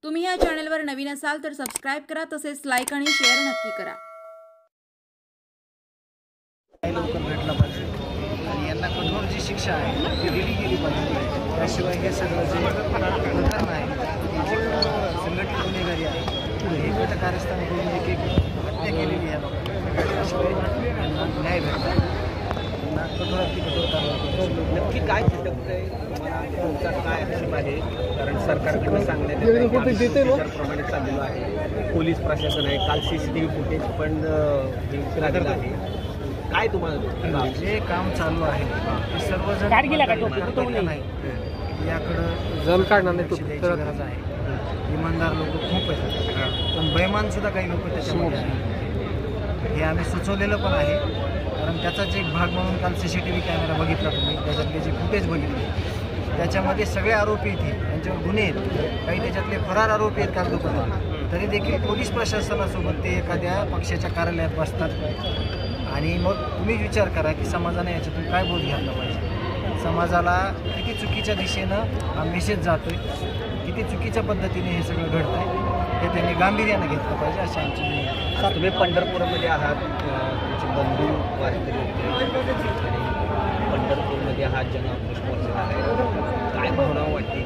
तुम्ही या चॅनलवर नवीन असाल तर सबस्क्राइब करा, तसेच लाईक आणि शेअर नक्की करा। लवकर भेटला पाहिजे आणि यांना कठोर जी शिक्षा आहे ती दिली गेली पाहिजे। त्याशिवाय हे सगळं जे प्रकरण आहे जे संघटित गुन्हेगारी आहे हे गट कारस्थान करून एक हत्या केलेली आहे लोकांनी, त्याशिवाय यांना न्याय भेटला यांना कठोरातली कठोर कारवाई। नक्की काय खटकतंय तुम्हाला, तुमचा काय आक्षेप आहे? कारण सरकारकडून सांगण्यात प्रमाणे चाललेलं आहे, पोलीस प्रशासन आहे, काल CCTV फुटेज पण लागलं आहे। काय तुम्हाला जे काम चालू आहे ते सर्वजण नाही याकडं जल काढणार द्यायची गरज आहे। इमानदार लोक खूप आहेत पण बैमान सुद्धा काही लोक त्याच्यामध्ये आहेत, हे आम्ही सुचवलेलं पण आहे। कारण त्याचाच एक भाग म्हणून काल CCTV कॅमेरा बघितला तुम्ही, त्याच्यातले जे फुटेज बघितले त्याच्यामध्ये सगळे आरोपी इथे त्यांच्यावर गुन्हे आहेत, काही त्याच्यातले फरार आरोपी आहेत कागदोपत्री, तरी देखील पोलीस प्रशासनासोबत ते एखाद्या पक्षाच्या कार्यालयात बसतात। आणि मग तुम्ही विचार करा की समाजाने याच्यातून काय बोध घ्यायला पाहिजे, समाजाला किती चुकीच्या दिशेनं हा मेसेज जातोय, किती चुकीच्या पद्धतीने हे सगळं घडतंय हे त्यांनी गांभीर्यानं घेतलं पाहिजे अशी आमची विनंती आहे। तुम्ही पंढरपूरमध्ये आहात, तुमचे बंधू वारकरी होते आणि पंढरपूरमध्ये आहात, जनआक्रोश मोर्चा आहे, काय भावना वाटते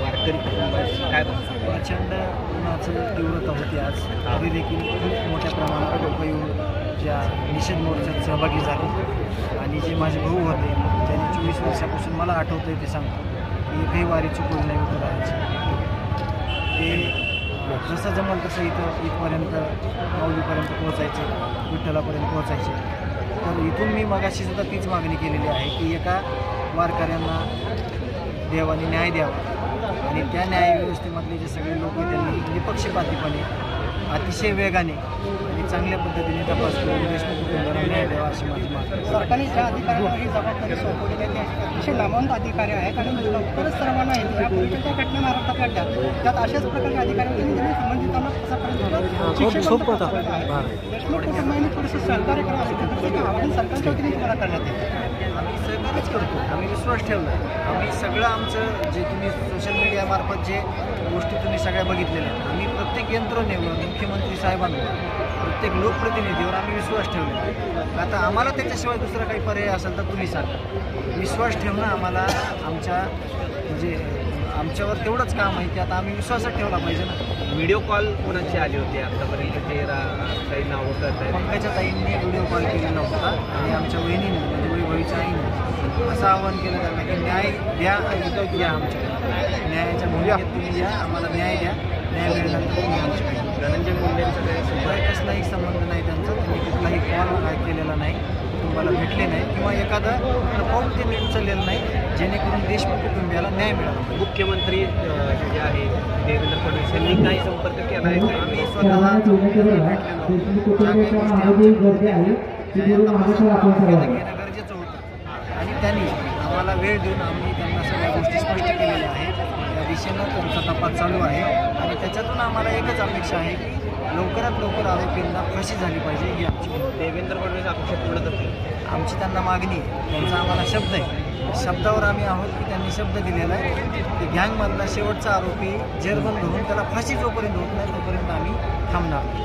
वारकरी कुटुंबाची? काय प्रचंड उन्हाचं तीव्रता होती आज, तरी देखील खूप मोठ्या प्रमाणात लोक येऊन ज्या निषेध मोर्चात सहभागी झाले आणि जे माझे भाऊ होते ज्यांनी 24 वर्षापासून मला आठवतं आहे ते सांगतो की एकही वारी चुकवली नाही विठ्ठलाची, ते जसं जमल तसं इथपर्यंत माऊलीपर्यंत पोहोचायचे, विठ्ठलापर्यंत पोहोचायचे। तर इथून मी मगाशी सुद्धा तीच मागणी केलेली आहे की एका वारकऱ्यांना देवाने न्याय द्यावा आणि त्या न्यायव्यवस्थेमधले जे सगळे लोक त्यांनी निपक्षपातीपणे अतिशय वेगाने आणि चांगल्या पद्धतीने तपास करून देशमुख कुटुंबाला न्याय द्यावा अशी माझी मागणी। सरकारने ज्या अधिकाऱ्यांवर ही जबाबदारी सोपवली आहे ते अतिशय नामवंत अधिकारी आहेत आणि लवकरच सर्वांना येते यापूर्वीच्या ज्या घटना महाराष्ट्रात घडल्या त्यात अशाच प्रकारचे अधिकाऱ्यांनी संबंधितांना देशमुख कुटुंबाने थोडंसं सहकार्य करावं असं आवाहन सरकारच्या वतीने तुम्हाला करण्यात येतं। आम्ही सहकार्यच करतो, आम्ही विश्वास ठेवला, आम्ही सगळं आमचं जे तुम्ही सोशल मीडियामार्फत जे गोष्टी तुम्ही सगळ्या बघितलेल्या आहेत, आम्ही प्रत्येक यंत्रणेवर, मुख्यमंत्री साहेबांवर, प्रत्येक लोकप्रतिनिधीवर आम्ही विश्वास ठेवला। आता आम्हाला त्याच्याशिवाय दुसरा काही पर्याय असेल तर तुम्ही सांगा। विश्वास ठेवणं आम्हाला आमच्यावर तेवढंच काम आहे की आता आम्ही विश्वासात ठेवला पाहिजे ना। व्हिडिओ कॉल कोणाचे आले होते आतापर्यंत ते काही नावं करत आहेत? पंकजा ताईंनी व्हिडिओ कॉल केलेला होता आणि आमच्या वहिनीने म्हणजे वैभवीच्या आईने असं आवाहन केलं त्यांना की न्याय द्या आणि या आमच्याकडे, न्यायाच्या भूमिकेत तुम्ही या, आम्हाला न्याय द्या, न्याय मिळाल्यानंतर तुम्ही आमच्याकडे। धनंजय मुंडेंचं काही कसलाही संबंध नाही त्यांचा, त्यांनी कुठलाही कॉल काय केलेला नाही, कुटुंबाला भेटले नाही किंवा एखादं पाऊल त्यांनी उचललेलं नाही जेणेकरून देशमुख कुटुंबियाला न्याय मिळाला। मुख्यमंत्री जे आहे देवेंद्र फडणवीस यांनी काही संपर्क केला आहे? आम्ही स्वतः भेटलेलो, ज्या काही गोष्टी घेणं गरजेचं होतं आणि त्यांनी आम्हाला वेळ देऊन आम्ही त्यांना सगळ्या गोष्टी स्पष्ट केलेल्या आहेत। त्या दिशेनं त्यांचा तपास चालू आहे आणि त्याच्यातून आम्हाला एकच अपेक्षा आहे की लवकरात लवकर आरोपींना फाशी झाली पाहिजे ही आमची। देवेंद्र फडणवीस अपेक्षा पूर्ण करतील आमची त्यांना मागणी आहे, त्यांचा आम्हाला शब्द आहे, शब्दावर आम्ही आहोत की त्यांनी शब्द दिलेला आहे की गँगमधला शेवटचा आरोपी जेरबंद होऊन त्याला फाशी जोपर्यंत होत नाही तोपर्यंत आम्ही थांबणार।